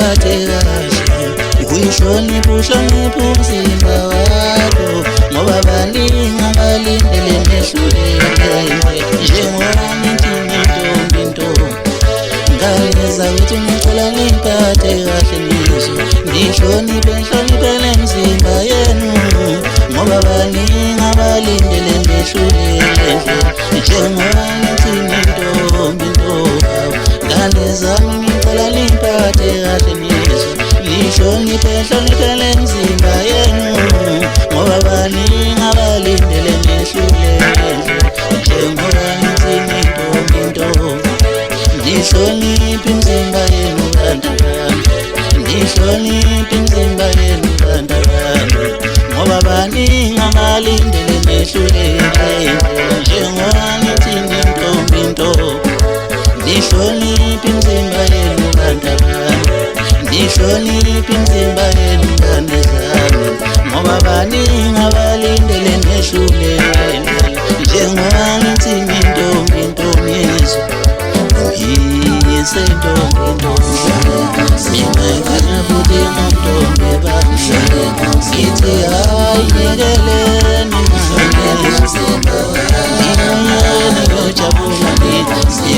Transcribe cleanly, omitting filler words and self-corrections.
niphathe kahle, uyihloniphe uhloniphe umzimba wakho, ngoba baningi abalindele nehluleke. Njengoba nithi nintombi ngane zakwethu ngicela niphathe kahle nizwe, nihloniphe lemzimba yenu, ngoba baningi abalindele nehluleke. Njengoba nithi nintombi ngane zami ngicela niphathe kahle nizwe, nihloniphe lemzimba yenu, ngoba baningi abalindele nehluleke. Njengoba nithi nintombi nihloniphe imizimba yenu bantwana, nihloniphe imizimba yenu bantwana, ngoba baningi abalindele nehluleke. Njengoba nithi nintombi nihloniphe imizimba yenu bantwana, nihloniphe imizimba yenu ngane zami, ngoba baningi abalindele nehluleke. Njengoba nithi nintombi sentombi ngingayikhana futhi ngontombi bamhlale, ngithi hayi nyekeleni ngiyeni ngiyojabula ngithi